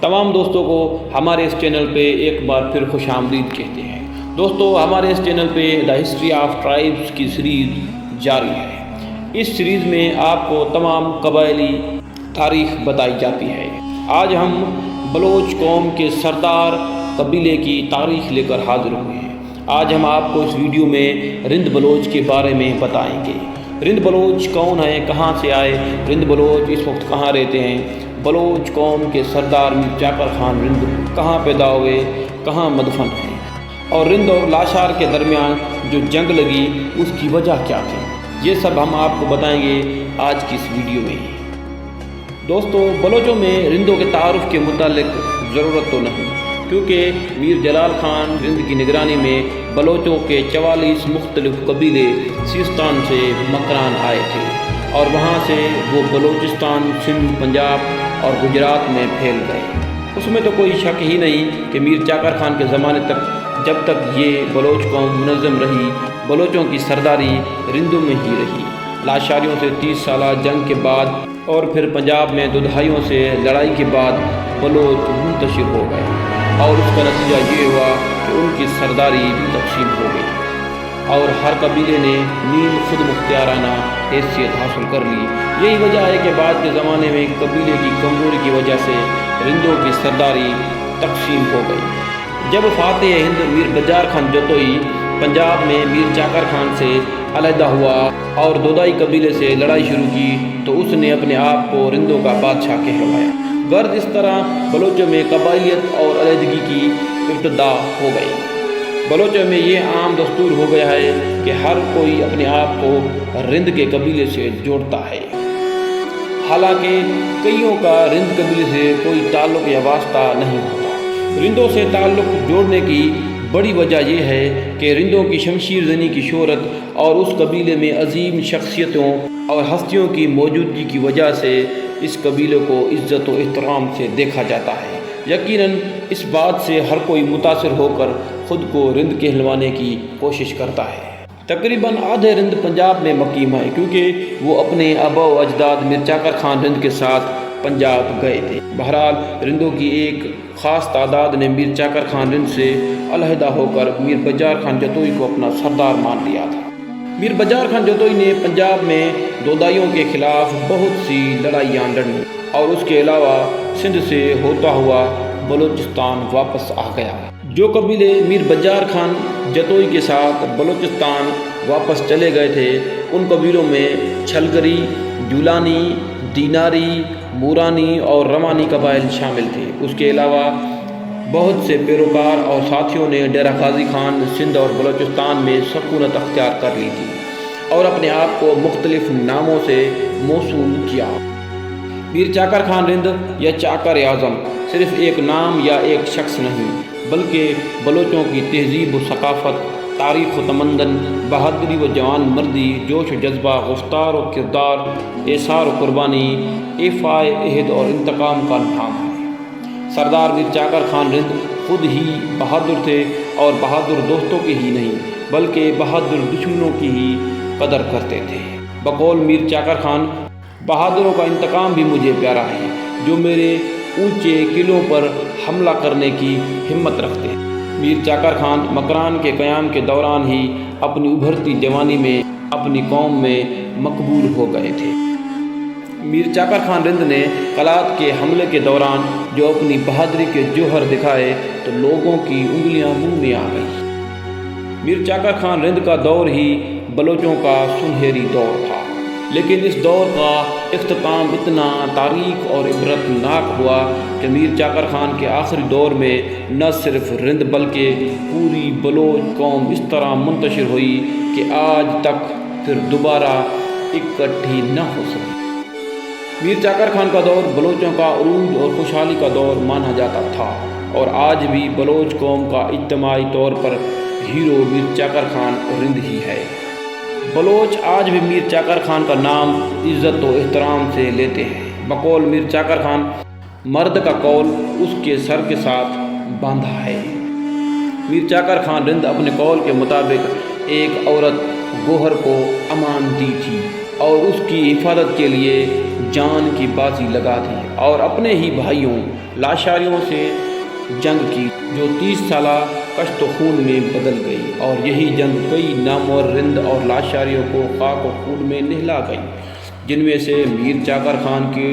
तमाम दोस्तों को हमारे इस चैनल पे एक बार फिर खुश आमदीद कहते हैं। दोस्तों, हमारे इस चैनल पे द हिस्ट्री ऑफ ट्राइब्स की सीरीज़ जारी है। इस सीरीज़ में आपको तमाम कबायली तारीख़ बताई जाती है। आज हम बलोच कौम के सरदार कबीले की तारीख़ लेकर हाज़िर हुए हैं। आज हम आपको इस वीडियो में रिंद बलोच के बारे में बताएंगे। रिंद बलोच कौन है, कहाँ से आए, रिंद बलोच इस वक्त कहाँ रहते हैं, बलोच कौम के सरदार मीर जाकर खान रिंद कहाँ पैदा हुए, कहाँ मदफन हैं, और रिंद और लाशार के दरमियान जो जंग लगी उसकी वजह क्या थी, ये सब हम आपको बताएंगे आज की इस वीडियो में। दोस्तों, बलोचों में रिंदों के तारुफ के मुतालिक ज़रूरत तो नहीं, क्योंकि मीर जलाल खान रिंद की निगरानी में बलोचों के 44 मुख्तलिफ कबीले सिस्तान से मकरान आए थे और वहाँ से वो बलोचिस्तान, सिंध, पंजाब और गुजरात में फैल गए। उसमें तो कोई शक ही नहीं कि मीर जाकर खान के ज़माने तक, जब तक ये बलोच कौम मुनज़्ज़म रही, बलोचों की सरदारी रिंदों में ही रही। लाशारियों से 30 साल जंग के बाद और फिर पंजाब में दुधाइयों से लड़ाई के बाद बलोच मुंतशिर हो गए और उसका नतीजा ये हुआ कि उनकी सरदारी भी तकसीम हो गई और हर कबीले ने नीम खुद मुख्तियाराना हैसियत हासिल कर ली। यही वजह है कि बाद के ज़माने में कबीले की कमज़ोरी की वजह से रिंदों की सरदारी तकसीम हो गई। जब फातेह हिंद मीर बजार खान जतोई पंजाब में मीर जाकर खान से अलहदा हुआ और दोदाई कबीले से लड़ाई शुरू की तो उसने अपने आप को रिंदों का बादशाह कहलवाया। गर्द इस तरह बलोचों में कबायलियत और अलहदगी की इब्तिदा हो गई। बलोचों में ये आम दस्तूर हो गया है कि हर कोई अपने आप को रिंद के कबीले से जोड़ता है। हालांकि कईयों का रिंद कबीले से कोई ताल्लुक़ या वास्ता नहीं होता। रिंदों से ताल्लुक़ जोड़ने की बड़ी वजह यह है कि रिंदों की शमशीर ज़नी की शोहरत और उस कबीले में अजीम शख्सियतों और हस्तियों की मौजूदगी की वजह से इस कबीले को इज़्ज़त व एहतराम से देखा जाता है। यकीनन इस बात से हर कोई मुतासिर होकर ख़ुद को रिंद कहलवाने की कोशिश करता है। तकरीबन आधे रिंद पंजाब में मकीम है, क्योंकि वो अपने आबा व अजदाद मीर जाकर खान रिंद के साथ पंजाब गए थे। बहरहाल रिंदों की एक ख़ास तादाद ने मीर जाकर खान रिंद से अलहदा होकर मीर बजार खान जतोई को अपना सरदार मान लिया था। मीर बजार खान जतोई ने पंजाब में दोदाइयों के ख़िलाफ़ बहुत सी लड़ाइयाँ लड़ी और उसके अलावा सिंध से होता हुआ बलोचिस्तान वापस आ गया। जो कबीले मीर बजार खान जतोई के साथ बलोचिस्तान वापस चले गए थे, उन कबीलों में छलगरी, जुलानी, दीनारी, मूरानी और रमानी कबाइल शामिल थे। उसके अलावा बहुत से पैरोकार और साथियों ने डेरा गाजी खान सिंध और बलोचिस्तान में सकूनत अख्तियार कर ली थी और अपने आप को मुख्तलिफ नामों से मौसूल किया। मीर जाकर खान रिंद या चाकर आज़म सिर्फ़ एक नाम या एक शख्स नहीं, बल्कि बलोचों की तहजीब व सकाफ़त, तारीख़ व तमंदन, बहादुरी व जवान मर्दी, जोश व जज्बा, गुफ्तार व किरदार, एसार व कुर्बानी, इफ़ाए अहद और इंतकाम का नाम है। सरदार मीर जाकर खान रिंद खुद ही बहादुर थे और बहादुर दोस्तों के ही नहीं, बल्कि बहादुर दुश्मनों की ही कदर करते थे। बकौल मीर जाकर खान, बहादुरों का इंतकाम भी मुझे प्यारा है, जो मेरे ऊंचे किलों पर हमला करने की हिम्मत रखते हैं। मीर जाकर खान मकरान के क़याम के दौरान ही अपनी उभरती जवानी में अपनी कौम में मकबूल हो गए थे। मीर जाकर खान रिंद ने कलात के हमले के दौरान जो अपनी बहादुरी के जौहर दिखाए तो लोगों की उंगलियां मुंह में आ गई। मीर जाकर खान रिंद का दौर ही बलोचों का सुनहरी दौर था, लेकिन इस दौर का इख्तिताम इतना तारीख और इबरतनाक हुआ कि मीर जाकर खान के आखिरी दौर में न सिर्फ रिंद बल्कि पूरी बलोच कौम इस तरह मुंतशिर हुई कि आज तक फिर दोबारा इकट्ठी न हो सकी। मीर जाकर खान का दौर बलोचों का उरूज और खुशहाली का दौर माना जाता था और आज भी बलोच कौम का इज्तिमाई तौर पर हीरो मीर जाकर खान रिंद ही है। बलोच आज भी मीर जाकर खान का नाम इज़्ज़त व एहतराम से लेते हैं। बकौल मीर जाकर खान, मर्द का कौल उसके सर के साथ बांधा है। मीर जाकर खान रिंद अपने कौल के मुताबिक एक औरत गोहर को अमान दी थी اور اس کی حفاظت کے لیے جان کی بازی لگا دی اور اپنے ہی بھائیوں لاشاریوں سے جنگ کی جو 30 سالہ کشت و خون میں بدل گئی، اور یہی جنگ کئی نامور رند اور لاشاریوں کو خاک و خون میں نہلا گئی، جن میں سے میر چاکر خان کے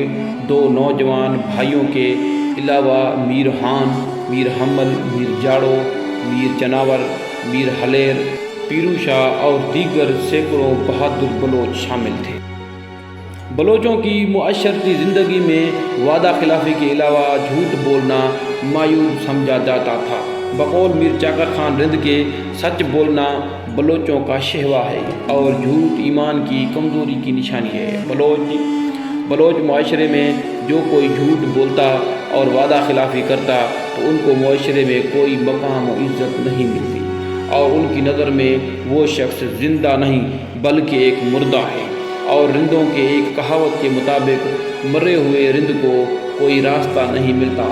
2 نوجوان بھائیوں کے علاوہ میر خان، میر حمل، میر جاڑو، میر چناور، میر حلیر، پیرو شاہ اور دیگر سینکڑوں بہادر بلوچ شامل تھے۔ بلوچوں کی معاشرتی زندگی میں وعدہ خلافی کے علاوہ جھوٹ بولنا معیوب سمجھا جاتا تھا۔ بقول میر چاکر خان رند کے سچ بولنا بلوچوں کا شہوہ ہے اور جھوٹ ایمان کی کمزوری کی نشانی ہے۔ بلوچ معاشرے میں جو کوئی جھوٹ بولتا اور وعدہ خلافی کرتا تو ان کو معاشرے میں کوئی مقام و عزت نہیں ملتی، اور ان کی نظر میں وہ شخص زندہ نہیں بلکہ ایک مردہ ہے، اور رندوں کے ایک کہاوت کے مطابق مرے ہوئے رند کو کوئی راستہ نہیں ملتا،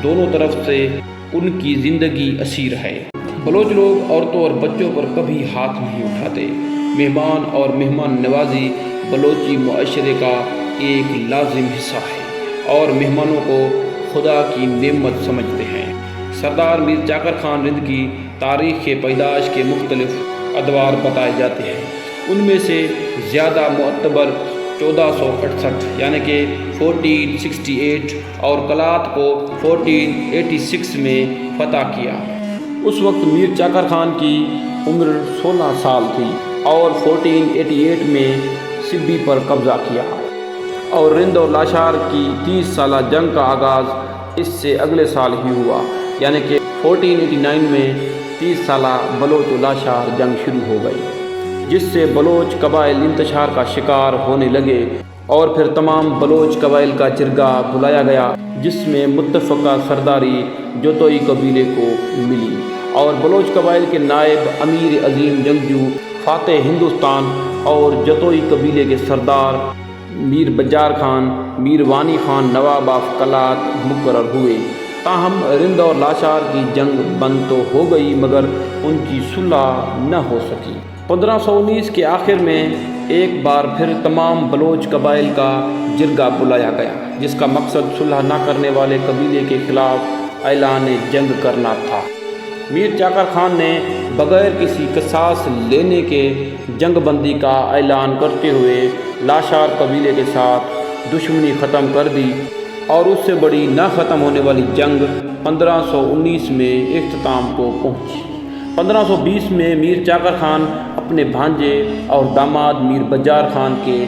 دونوں طرف سے ان کی زندگی اسیر ہے۔ بلوچ لوگ عورتوں اور بچوں پر کبھی ہاتھ نہیں اٹھاتے۔ مہمان اور مہمان نوازی بلوچی معاشرے کا ایک لازم حصہ ہے اور مہمانوں کو خدا کی نعمت سمجھتے ہیں۔ سردار میر چاکر خان رند کی تاریخ پیدائش کے مختلف ادوار بتائے جاتے ہیں۔ ان میں سے زیادہ معتبر 1468 یعنی کہ 1468 اور کلات کو 1486 میں فتح کیا۔ اس وقت میر چاکر خان کی عمر 16 سال تھی اور 1488 میں سبی پر قبضہ کیا، اور رند اور لاشار کی 30 سالہ جنگ کا آغاز اس سے اگلے سال ہی ہوا، یعنی کہ 1489 میں 30 سالہ بلوچ و لاشار جنگ شروع ہو گئی، جس سے بلوچ قبائل انتشار کا شکار ہونے لگے، اور پھر تمام بلوچ قبائل کا جرگہ بلایا گیا جس میں متفقہ سرداری جتوئی قبیلے کو ملی، اور بلوچ قبائل کے نائب امیر عظیم جنگجو فاتح ہندوستان اور جتوئی قبیلے کے سردار میر بجار خان، میر وانی خان نواب آف کلات مقرر ہوئے۔ تاہم رند اور لاشار کی جنگ بند تو ہو گئی مگر ان کی صلح نہ ہو سکی۔ 1519 کے آخر میں ایک بار پھر تمام بلوچ قبائل کا جرگہ بلایا گیا، جس کا مقصد صلح نہ کرنے والے قبیلے کے خلاف اعلان جنگ کرنا تھا۔ میر چاکر خان نے بغیر کسی قصاص لینے کے جنگ بندی کا اعلان کرتے ہوئے لاشار قبیلے کے ساتھ دشمنی ختم کر دی، اور اس سے بڑی نہ ختم ہونے والی جنگ 1519 میں اختتام کو پہنچی۔ 1520 میں میر چاکر خان اپنے بھانجے اور داماد میر بجار خان کے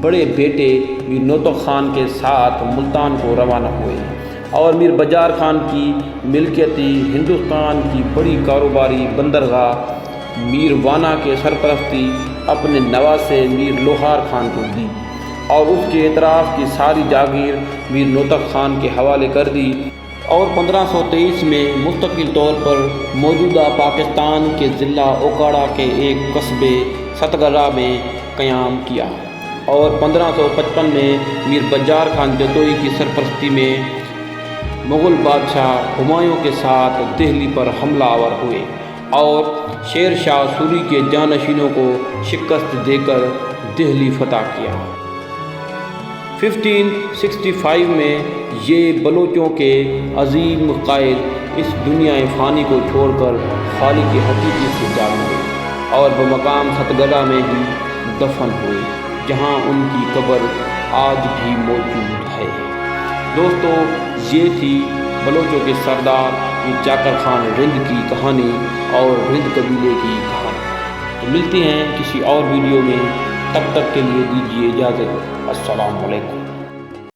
بڑے بیٹے میر نوتک خان کے ساتھ ملتان کو روانہ ہوئے، اور میر بجار خان کی ملکیتی ہندوستان کی بڑی کاروباری بندرگاہ میر وانا کے سرپرستی اپنے نواسے میر لوہار خان کو دی، اور اس کے اعتراف کی ساری جاگیر میر نوتک خان کے حوالے کر دی، اور 1523 میں مستقل طور پر موجودہ پاکستان کے ضلع اوکاڑا کے ایک قصبے ستگرہ میں قیام کیا، اور 1555 میں میر بجار خان جتوئی کی سرپرستی میں مغل بادشاہ ہمایوں کے ساتھ دہلی پر حملہ آور ہوئے اور شیر شاہ سوری کے جانشینوں کو شکست دے کر دہلی فتح کیا۔ 1565 میں یہ بلوچوں کے عظیم قائد اس دنیا فانی کو چھوڑ کر خالق حقیقی سے جا ملے اور بمقام ستگرہ میں ہی دفن ہوئے، جہاں ان کی قبر آج بھی موجود ہے۔ دوستو، یہ تھی بلوچوں کے سردار میر چاکر خان رند کی کہانی اور رند قبیلے کی کہانی۔ تو ملتے ہیں کسی اور ویڈیو میں، تب تک کے لیے دیجیے اجازت۔ السلام علیکم۔